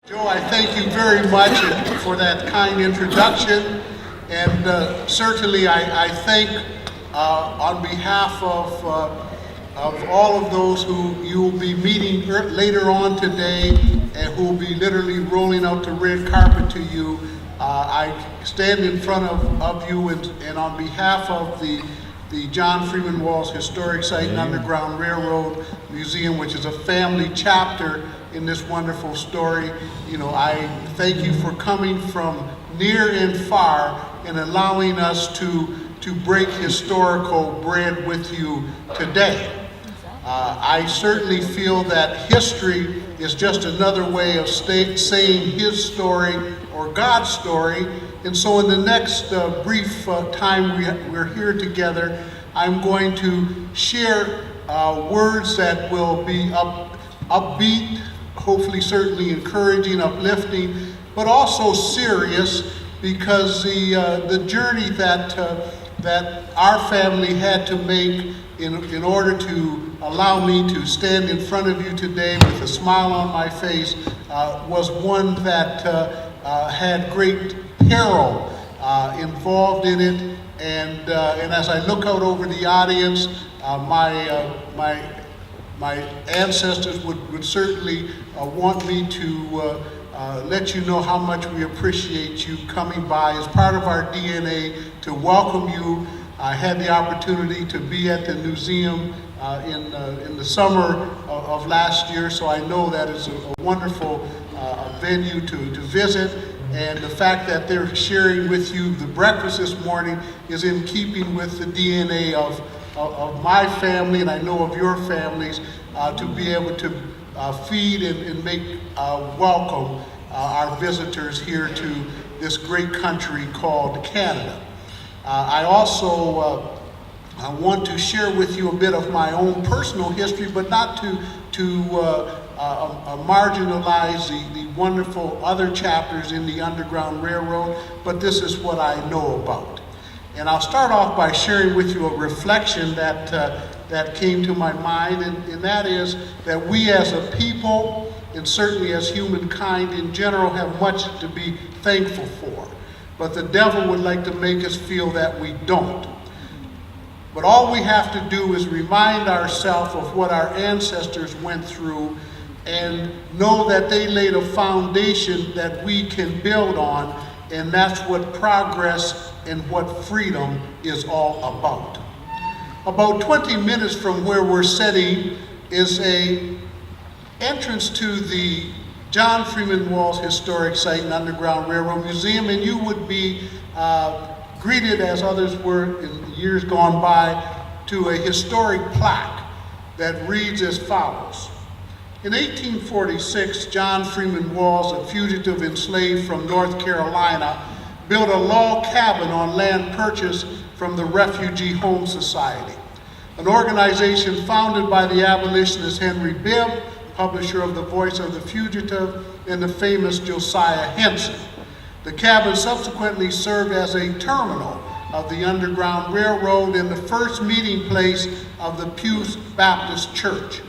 Joe, I thank you very much for that kind introduction, and certainly I thank on behalf of all of those who you will be meeting later on today and who will be literally rolling out the red carpet to you. I stand in front of you and on behalf of the John Freeman Walls Historic Site and Underground Railroad Museum, which is a family chapter in this wonderful story. You know, I thank you for coming from near and far and allowing us to break historical bread with you today. I certainly feel that history is just another way of saying his story or God's story. And so in the next brief time we're here together, I'm going to share words that will be upbeat, hopefully certainly encouraging, uplifting, but also serious, because the journey that our family had to make in order to allow me to stand in front of you today with a smile on my face was one that had great peril involved in it, and as I look out over the audience, my ancestors would certainly want me to let you know how much we appreciate you coming by. As part of our DNA to welcome you. I had the opportunity to be at the museum in the summer of last year, so I know that is a wonderful venue to visit. And the fact that they're sharing with you the breakfast this morning is in keeping with the DNA of my family, and I know of your families, to be able to feed and make welcome our visitors here to this great country called Canada. I also want to share with you a bit of my own personal history, but not to marginalize the wonderful other chapters in the Underground Railroad, but this is what I know about. And I'll start off by sharing with you a reflection that came to my mind, and that is that we as a people, and certainly as humankind in general, have much to be thankful for. But the devil would like to make us feel that we don't. But all we have to do is remind ourselves of what our ancestors went through and know that they laid a foundation that we can build on, and that's what progress and what freedom is all about. About 20 minutes from where we're sitting is an entrance to the John Freeman Walls Historic Site and Underground Railroad Museum, and you would be greeted, as others were in years gone by, to a historic plaque that reads as follows. In 1846, John Freeman Walls, a fugitive enslaved from North Carolina, built a log cabin on land purchased from the Refugee Home Society, an organization founded by the abolitionist Henry Bibb, publisher of The Voice of the Fugitive, and the famous Josiah Henson. The cabin subsequently served as a terminal of the Underground Railroad and the first meeting place of the Pew Baptist Church.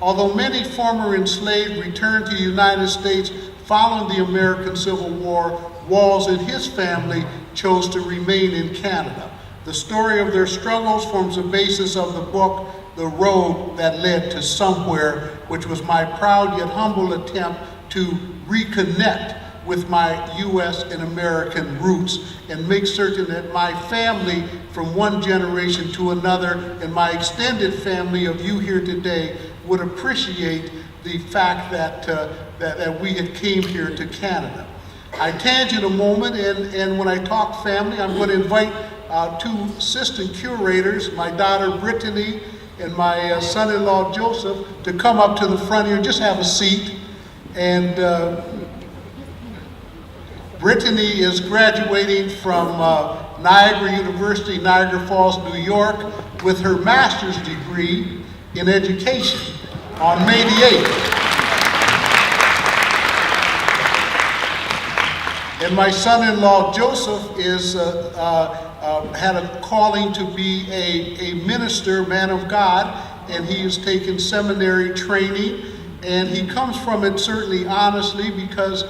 Although many former enslaved returned to the United States following the American Civil War, Walls and his family chose to remain in Canada. The story of their struggles forms the basis of the book, The Road That Led to Somewhere, which was my proud yet humble attempt to reconnect with my U.S. and American roots and make certain that my family from one generation to another and my extended family of you here today would appreciate the fact that we had came here to Canada. I tangent a moment, and when I talk family, I'm going to invite two assistant curators, my daughter Brittany and my son-in-law Joseph, to come up to the front here. Just have a seat. And Brittany is graduating from Niagara University, Niagara Falls, New York, with her master's degree in education on May the 8th. And my son-in-law Joseph had a calling to be a minister, man of God, and he has taken seminary training And he comes from it certainly honestly because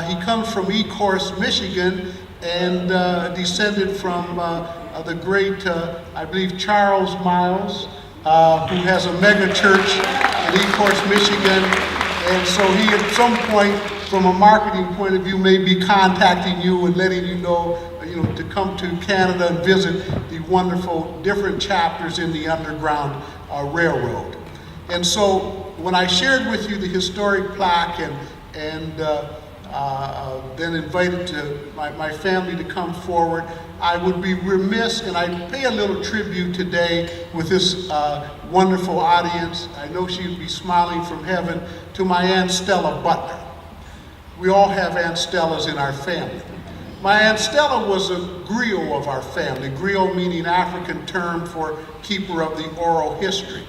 he comes from Ecorse, Michigan, and descended from the great, I believe, Charles Miles, who has a mega church in Ecorse, Michigan. And so he, at some point, from a marketing point of view, may be contacting you and letting you know, to come to Canada and visit the wonderful different chapters in the Underground Railroad. And so when I shared with you the historic plaque and then invited to my family to come forward, I would be remiss, and I pay a little tribute today with this wonderful audience. I know she would be smiling from heaven, to my Aunt Stella Butler. We all have Aunt Stellas in our family. My Aunt Stella was a griot of our family, griot meaning African term for keeper of the oral history.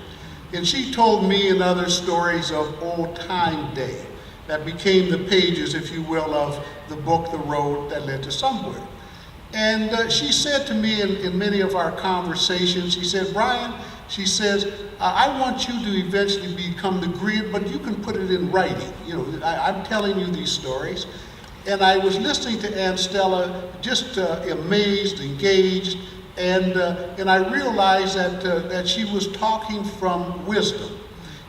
And she told me and others stories of old time day that became the pages, if you will, of the book, The Road That Led to Somewhere. And she said to me in many of our conversations, she said, Bryan, she says, I want you to eventually become the griot, but you can put it in writing. I'm telling you these stories. And I was listening to Aunt Stella, just amazed, engaged, and I realized that she was talking from wisdom,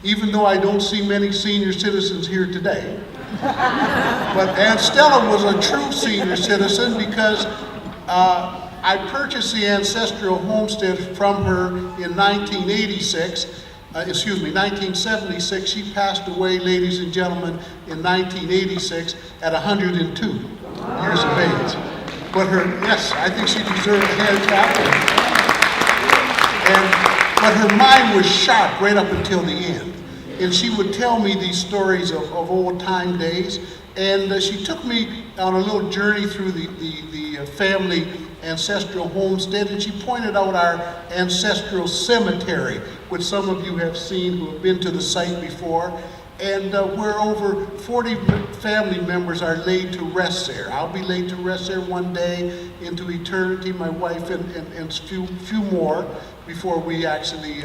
even though I don't see many senior citizens here today. But Aunt Stella was a true senior citizen because I purchased the ancestral homestead from her in 1976. She passed away, ladies and gentlemen, in 1986 at 102 years of age. But I think she deserved a hand clap. But her mind was sharp right up until the end. And she would tell me these stories of old time days. And she took me on a little journey through the family ancestral homestead, and she pointed out our ancestral cemetery, which some of you have seen who have been to the site before, and where over 40 family members are laid to rest there. I'll be laid to rest there one day into eternity, my wife and few more, before we actually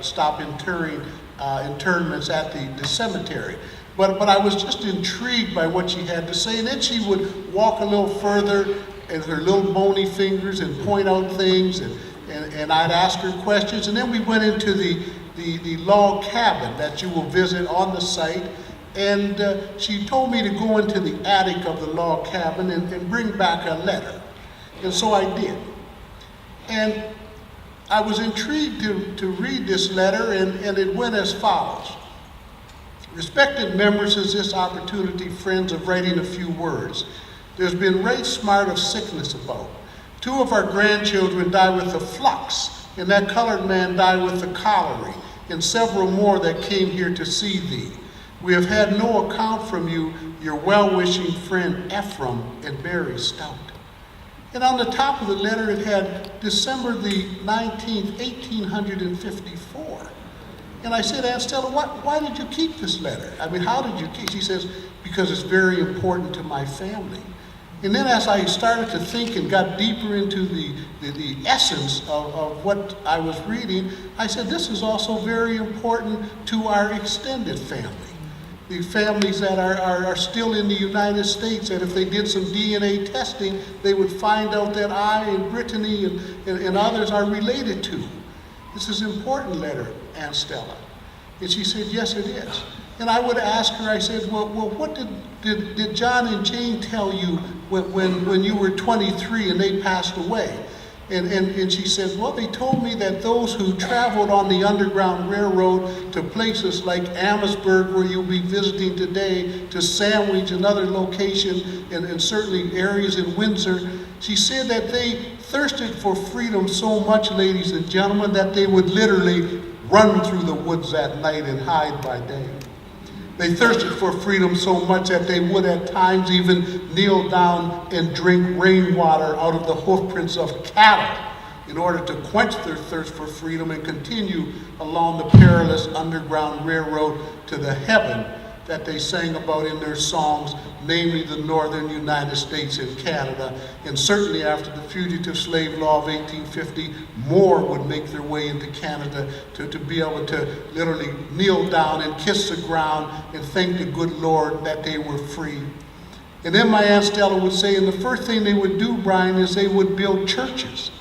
stop internments at the cemetery. But I was just intrigued by what she had to say, and then she would walk a little further and her little bony fingers and point out things, and I'd ask her questions, and then we went into the log cabin that you will visit on the site, and she told me to go into the attic of the log cabin and bring back a letter, and so I did. And I was intrigued to read this letter, and it went as follows. Respected members, is this opportunity, friends, of writing a few words. There's been great smart of sickness about. 2 of our grandchildren died with the flux, and that colored man died with the cholera, and several more that came here to see thee. We have had no account from you, your well-wishing friend Ephraim and Mary Stout. And on the top of the letter it had December the 19th, 1854. And I said, Aunt Stella, why did you keep this letter? I mean, how did you keep it? She says, because it's very important to my family. And then as I started to think and got deeper into the essence of what I was reading, I said, this is also very important to our extended family. The families that are still in the United States, that if they did some DNA testing, they would find out that I and Brittany and others are related to. This is an important letter, Aunt Stella. And she said, yes, it is. And I would ask her, I said, well what did John and Jane tell you when you were 23 and they passed away? And she said, well, they told me that those who traveled on the Underground Railroad to places like Amherstburg, where you'll be visiting today, to Sandwich, another location, and certainly areas in Windsor, she said that they thirsted for freedom so much, ladies and gentlemen, that they would literally run through the woods at night and hide by day. They thirsted for freedom so much that they would at times even kneel down and drink rainwater out of the hoofprints of cattle in order to quench their thirst for freedom and continue along the perilous Underground Railroad to the heaven that they sang about in their songs, namely the northern United States and Canada. And certainly after the Fugitive Slave Law of 1850, more would make their way into Canada to be able to literally kneel down and kiss the ground and thank the good Lord that they were free. And then my Aunt Stella would say, and the first thing they would do, Bryan, is they would build churches.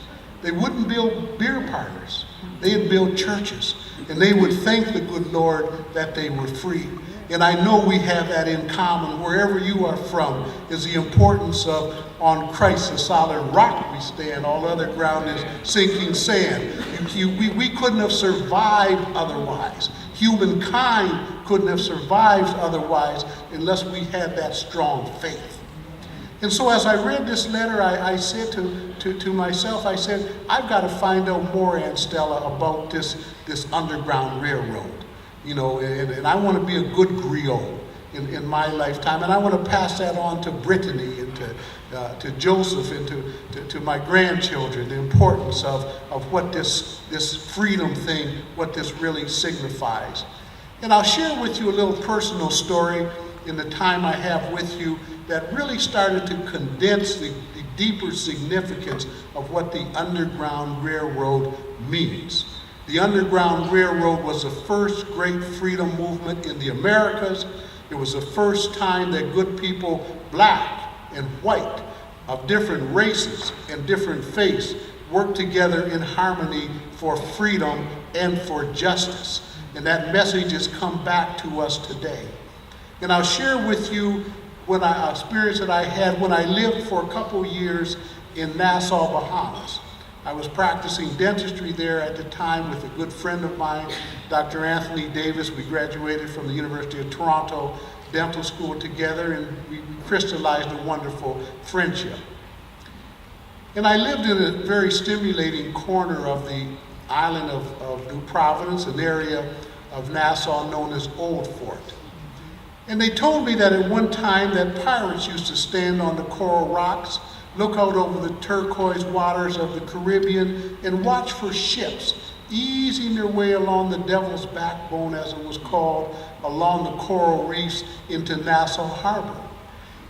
They wouldn't build beer parlors. They'd build churches. And they would thank the good Lord that they were free. And I know we have that in common. Wherever you are from is the importance of on Christ, the solid rock we stand. All other ground is sinking sand. We couldn't have survived otherwise. Humankind couldn't have survived otherwise unless we had that strong faith. And so as I read this letter, I said to myself, I said, I've got to find out more, Aunt Stella, about this Underground Railroad. You know, and I want to be a good griot in my lifetime, and I want to pass that on to Brittany and to Joseph and to my grandchildren, the importance of what this freedom thing, what this really signifies. And I'll share with you a little personal story in the time I have with you that really started to condense the deeper significance of what the Underground Railroad means. The Underground Railroad was the first great freedom movement in the Americas. It was the first time that good people, black and white, of different races and different faiths, worked together in harmony for freedom and for justice. And that message has come back to us today. And I'll share with you what experience that I had when I lived for a couple years in Nassau, Bahamas. I was practicing dentistry there at the time with a good friend of mine, Dr. Anthony Davis. We graduated from the University of Toronto Dental School together, and we crystallized a wonderful friendship. And I lived in a very stimulating corner of the island of New Providence, an area of Nassau known as Old Fort. And they told me that at one time that pirates used to stand on the coral rocks, look out over the turquoise waters of the Caribbean, and watch for ships easing their way along the Devil's Backbone, as it was called, along the coral reefs into Nassau Harbor.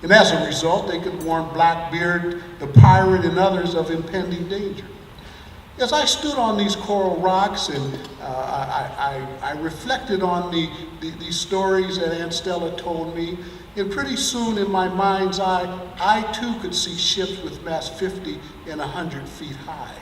And as a result, they could warn Blackbeard, the pirate, and others of impending danger. As I stood on these coral rocks and I reflected on these stories that Aunt Stella told me, and pretty soon in my mind's eye, I too could see ships with masts 50 and 100 feet high.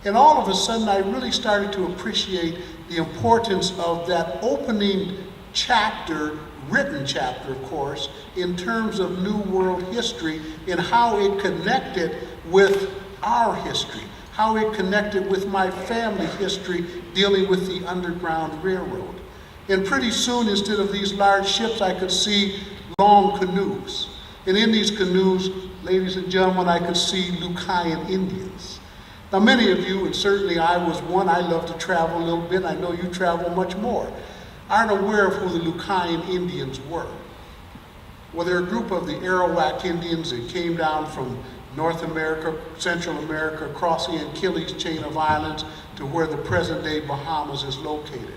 And all of a sudden, I really started to appreciate the importance of that opening chapter, written chapter, of course, in terms of New World history and how it connected with our history, how it connected with my family history dealing with the Underground Railroad. And pretty soon, instead of these large ships, I could see long canoes. And in these canoes, ladies and gentlemen, I could see Lucayan Indians. Now, many of you, and certainly I was one, I love to travel a little bit, I know you travel much more, aren't aware of who the Lucayan Indians were. Well, they're a group of the Arawak Indians that came down from North America, Central America, across the Antilles chain of islands to where the present-day Bahamas is located.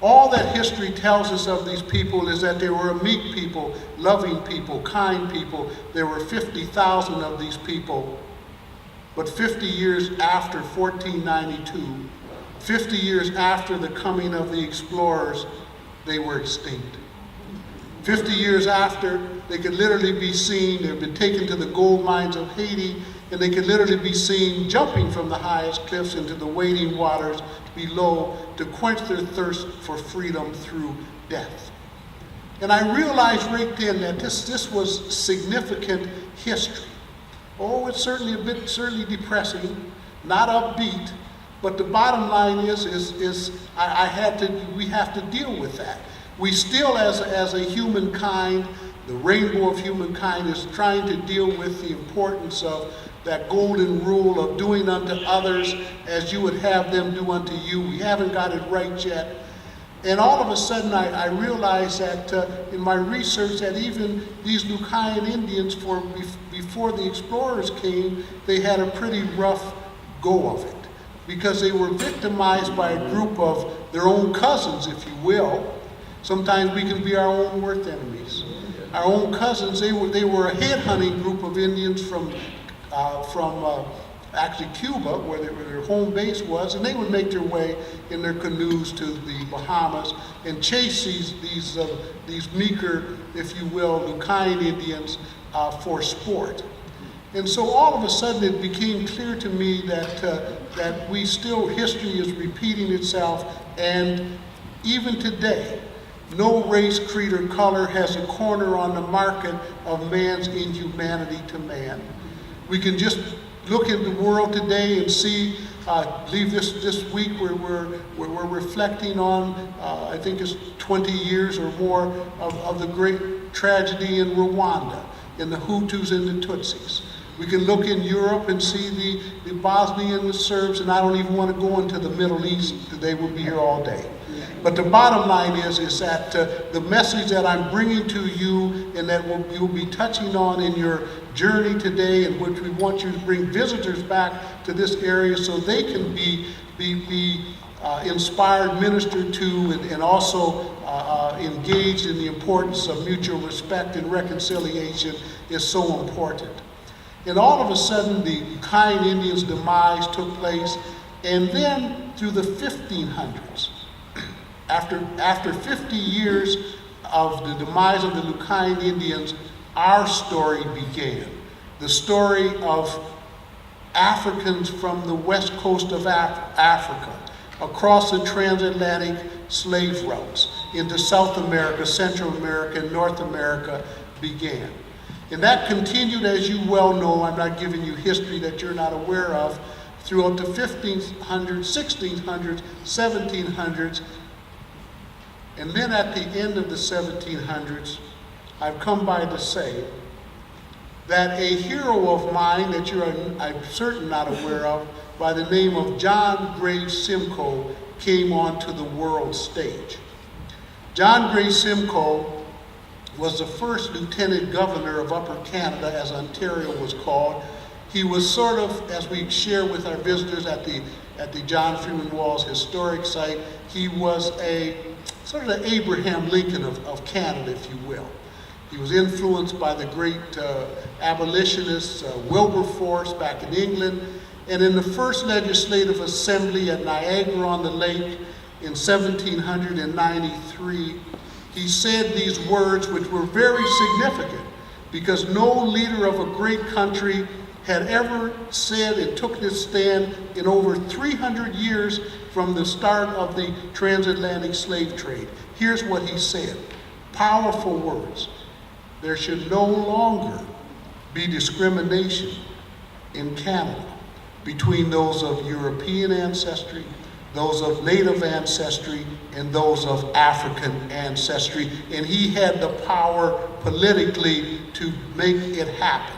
All that history tells us of these people is that they were a meek people, loving people, kind people. There were 50,000 of these people. But 50 years after 1492, 50 years after the coming of the explorers, they were extinct. 50 years after, they could literally be seen, they've been taken to the gold mines of Haiti, and they could literally be seen jumping from the highest cliffs into the waiting waters below to quench their thirst for freedom through death. And I realized right then that this was significant history. Oh, it's certainly depressing, not upbeat, but the bottom line is we have to deal with that. We still, as a humankind, the rainbow of humankind is trying to deal with the importance of that golden rule of doing unto others as you would have them do unto you. We haven't got it right yet. And all of a sudden, I realized that in my research that even these Lucayan Indians, before the explorers came, they had a pretty rough go of it, because they were victimized by a group of their own cousins, if you will, Sometimes we can be our own worst enemies. Our own cousins, they were a head-hunting group of Indians from actually Cuba, where their home base was, and they would make their way in their canoes to the Bahamas and chase these meeker, if you will, Lucine Indians for sport. And so all of a sudden it became clear to me that history is repeating itself, and even today, no race, creed, or color has a corner on the market of man's inhumanity to man. We can just look in the world today and see, I believe this week we're reflecting on, I think it's 20 years or more of the great tragedy in Rwanda, in the Hutus and the Tutsis. We can look in Europe and see the Bosnian, the Serbs, and I don't even want to go into the Middle East. They will be here all day. But the bottom line is that the message that I'm bringing to you and that you'll be touching on in your journey today, in which we want you to bring visitors back to this area so they can be inspired, ministered to, and also engaged in the importance of mutual respect and reconciliation, is so important. And all of a sudden, the Lucine Indians' demise took place, and then through the 1500s, after 50 years of the demise of the Lucine Indians, our story began. The story of Africans from the west coast of Africa, across the transatlantic slave routes into South America, Central America, and North America began. And that continued, as you well know, I'm not giving you history that you're not aware of, throughout the 1500s, 1600s, 1700s, and then at the end of the 1700s, I've come by to say that a hero of mine that I'm certain not aware of, by the name of John Graves Simcoe, came onto the world stage. John Graves Simcoe was the first lieutenant governor of Upper Canada, as Ontario was called. He was sort of, as we share with our visitors at the John Freeman Walls historic site, he was sort of the Abraham Lincoln of Canada, if you will. He was influenced by the great abolitionists, Wilberforce back in England, and in the first legislative assembly at Niagara-on-the-Lake in 1793, he said these words which were very significant, because no leader of a great country had ever said and took this stand in over 300 years from the start of the transatlantic slave trade. Here's what he said, powerful words. There should no longer be discrimination in Canada between those of European ancestry, those of Native ancestry, and those of African ancestry. And he had the power politically to make it happen,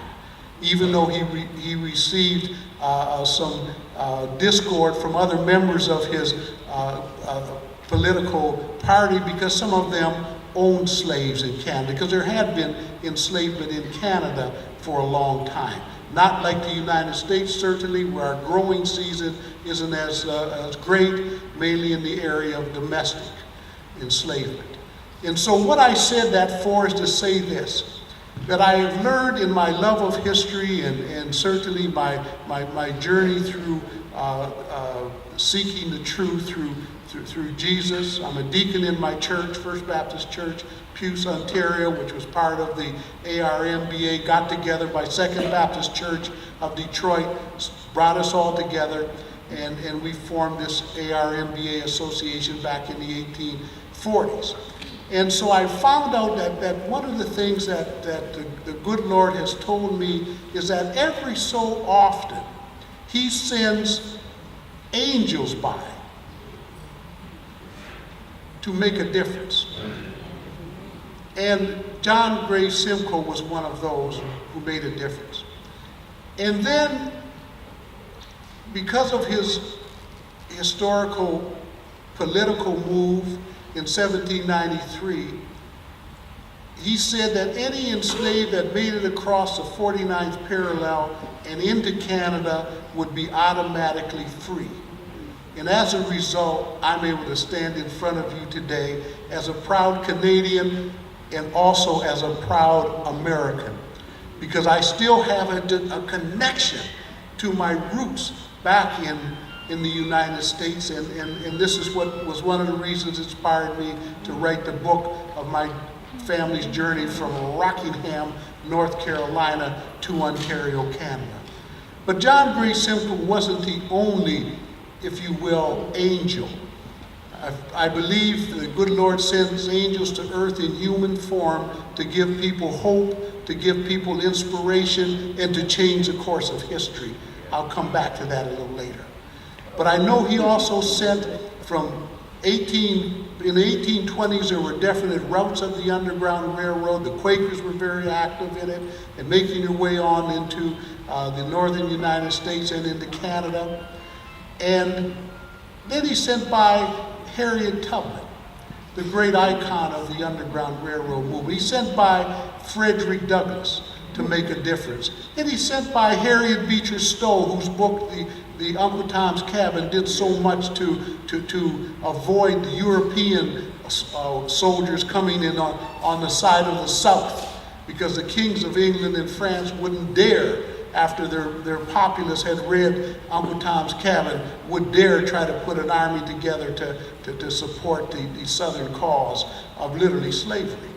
even though he received some discord from other members of his political party, because some of them owned slaves in Canada, because there had been enslavement in Canada for a long time. Not like the United States, certainly, where our growing season isn't as great, mainly in the area of domestic enslavement. And so what I said that for is to say this, that I have learned in my love of history and certainly my journey through seeking the truth through Jesus. I'm a deacon in my church, First Baptist Church, Puce, Ontario, which was part of the ARMBA, got together by Second Baptist Church of Detroit, brought us all together, and we formed this ARMBA association back in the 1840s. And so I found out that one of the things that the good Lord has told me is that every so often he sends angels by to make a difference. And John Graves Simcoe was one of those who made a difference. And then, because of his historical political move in 1793, he said that any enslaved that made it across the 49th parallel and into Canada would be automatically free. And as a result, I'm able to stand in front of you today as a proud Canadian and also as a proud American, because I still have a connection to my roots back in the United States, and this is what was one of the reasons that inspired me to write the book of my family's journey from Rockingham, North Carolina to Ontario, Canada. But John Graves Simcoe wasn't the only, if you will, angel. I believe the good Lord sends angels to earth in human form to give people hope, to give people inspiration, and to change the course of history. I'll come back to that a little later. But I know he also sent in the 1820s, there were definite routes of the Underground Railroad. The Quakers were very active in it and making their way on into the northern United States and into Canada. And then he sent by Harriet Tubman, the great icon of the Underground Railroad movement. He sent by Frederick Douglass to make a difference. And he sent by Harriet Beecher Stowe, whose book, the Uncle Tom's Cabin, did so much to avoid the European soldiers coming in on the side of the South, because the kings of England and France wouldn't dare, after their populace had read Uncle Tom's Cabin, would dare try to put an army together to support the Southern cause of literally slavery.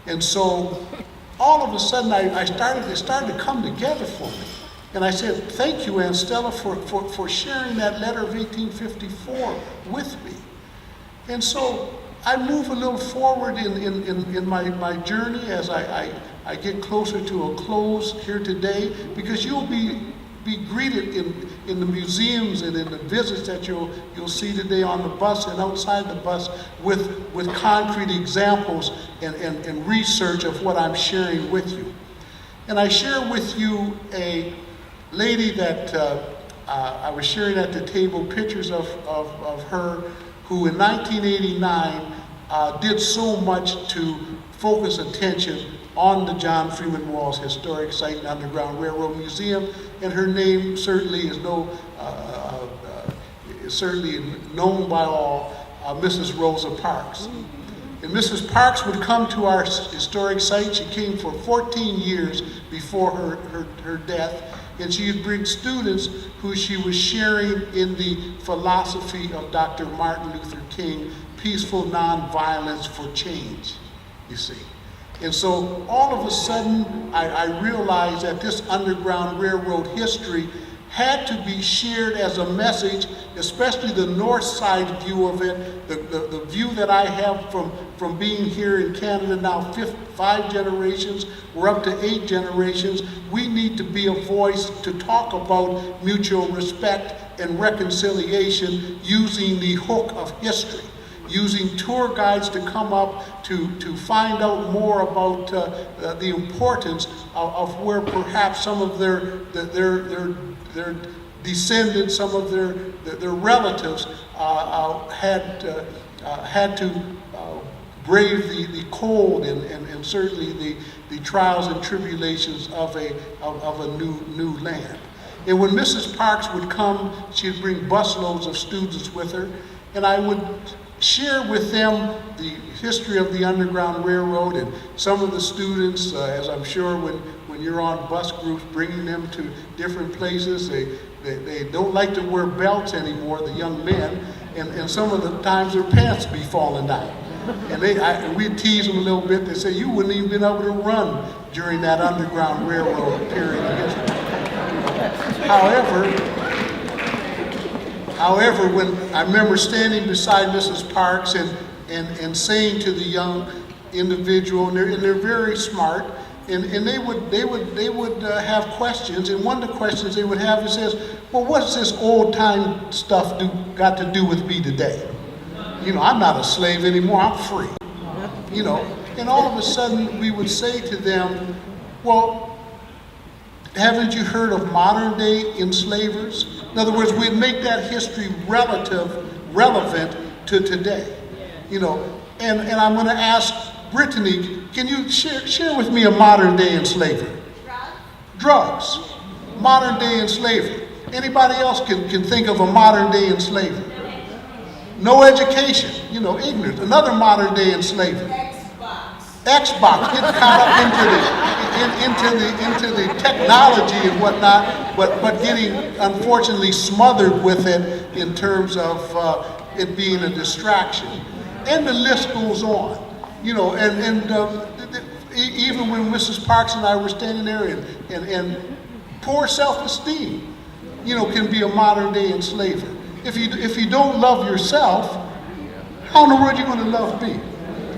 And so all of a sudden it started to come together for me. And I said, thank you, Aunt Stella, for sharing that letter of 1854 with me. And so I move a little forward in my journey as I get closer to a close here today, because you'll be greeted in the museums and in the visits that you'll see today on the bus and outside the bus with concrete examples and research of what I'm sharing with you. And I share with you a lady that I was sharing at the table pictures of her, who in 1989 did so much to focus attention on the John Freeman Walls Historic Site and Underground Railroad Museum, and her name certainly is certainly known by all, Mrs. Rosa Parks. And Mrs. Parks would come to our historic site. She came for 14 years before her death, and she would bring students who she was sharing in the philosophy of Dr. Martin Luther King, peaceful nonviolence for change, you see. And so all of a sudden, I realized that this Underground Railroad history had to be shared as a message, especially the north side view of it, the view that I have from being here in Canada now 5 generations, we're up to 8 generations. We need to be a voice to talk about mutual respect and reconciliation using the hook of history, using tour guides to come up to find out more about the importance of where perhaps some of their descendants, some of their relatives had to brave the cold and certainly the trials and tribulations of a new land. And when Mrs. Parks would come, she'd bring busloads of students with her, and I would share with them the history of the Underground Railroad. And some of the students, as I'm sure when you're on bus groups bringing them to different places, they don't like to wear belts anymore, the young men, and some of the times their pants be falling down. And we tease them a little bit. They say, you wouldn't even been able to run during that Underground Railroad period of history. However, when I remember standing beside Mrs. Parks and saying to the young individual, and they're very smart, and they would have questions, and one of the questions they would have is says, well, what's this old time stuff got to do with me today? I'm not a slave anymore, I'm free. And all of a sudden we would say to them, well, haven't you heard of modern day enslavers? In other words, we'd make that history relevant to today. And I'm going to ask Brittany, can you share with me a modern day enslaver? Drugs. Modern day enslaver. Anybody else can think of a modern day enslaver? No education, ignorance. Another modern day enslaver. Xbox, getting caught up into the technology and whatnot, but getting unfortunately smothered with it in terms of it being a distraction. And the list goes on, even when Mrs. Parks and I were standing there and poor self-esteem, can be a modern day enslaver. If you don't love yourself, how in the world are you going to love me?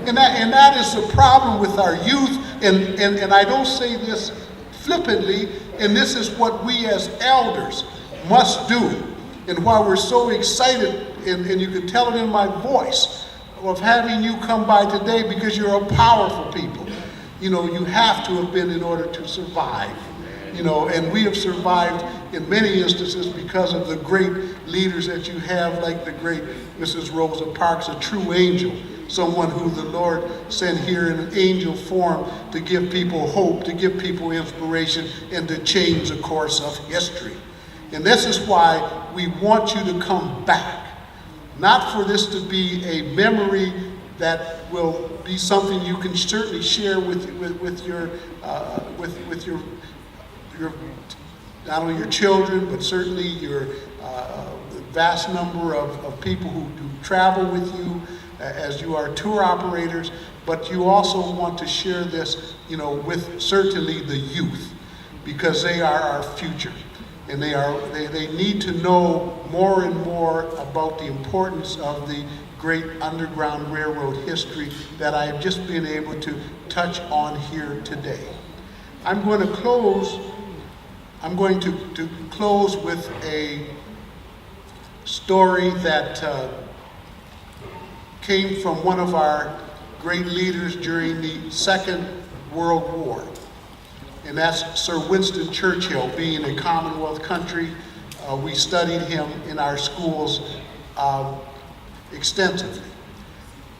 And that is the problem with our youth, and I don't say this flippantly, and this is what we as elders must do. And why we're so excited, and you can tell it in my voice, of having you come by today, because you're a powerful people. You have to have been in order to survive. And we have survived in many instances because of the great leaders that you have, like the great Mrs. Rosa Parks, a true angel, someone who the Lord sent here in an angel form to give people hope, to give people inspiration, and to change the course of history. And this is why we want you to come back. Not for this to be a memory that will be something you can certainly share with your not only your children, but certainly your vast number of people who travel with you as you are tour operators, but you also want to share this, with certainly the youth, because they are our future. And they need to know more and more about the importance of the great Underground Railroad history that I have just been able to touch on here today. I'm going to close with a story that came from one of our great leaders during the Second World War. And that's Sir Winston Churchill. Being a Commonwealth country, we studied him in our schools extensively.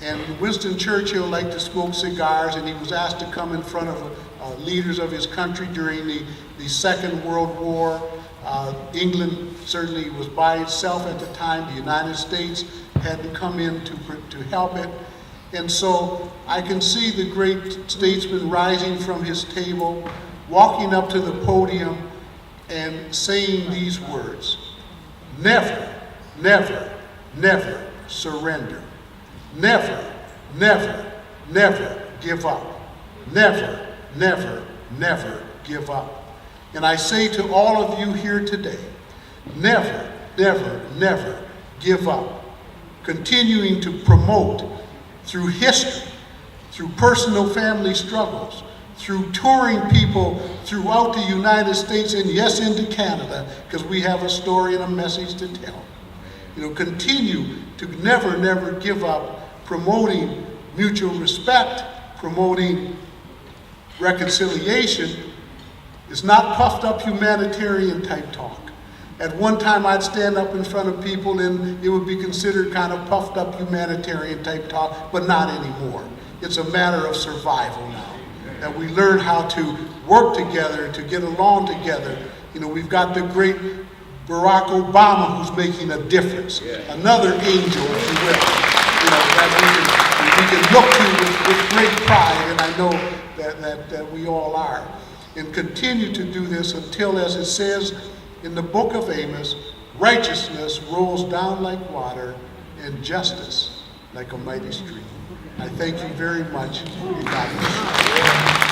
And Winston Churchill liked to smoke cigars, and he was asked to come in front of leaders of his country during the Second World War. England certainly was by itself at the time. The United States had to come in to help it. And so I can see the great statesman rising from his table, walking up to the podium and saying these words: never, never, never surrender. Never, never, never give up. Never, never, never give up. And I say to all of you here today, never, never, never give up. Continuing to promote through history, through personal family struggles, through touring people throughout the United States and yes, into Canada, because we have a story and a message to tell. Continue to never, never give up, promoting mutual respect, promoting reconciliation. It's not puffed up humanitarian type talk. At one time I'd stand up in front of people and it would be considered kind of puffed up humanitarian type talk, but not anymore. It's a matter of survival now. That we learn how to work together, to get along together. We've got the great Barack Obama who's making a difference. Another angel, if you will, that we can look to with great pride, and I know that we all are. And continue to do this until, as it says in the book of Amos, righteousness rolls down like water and justice like a mighty stream. I thank you very much. God bless you.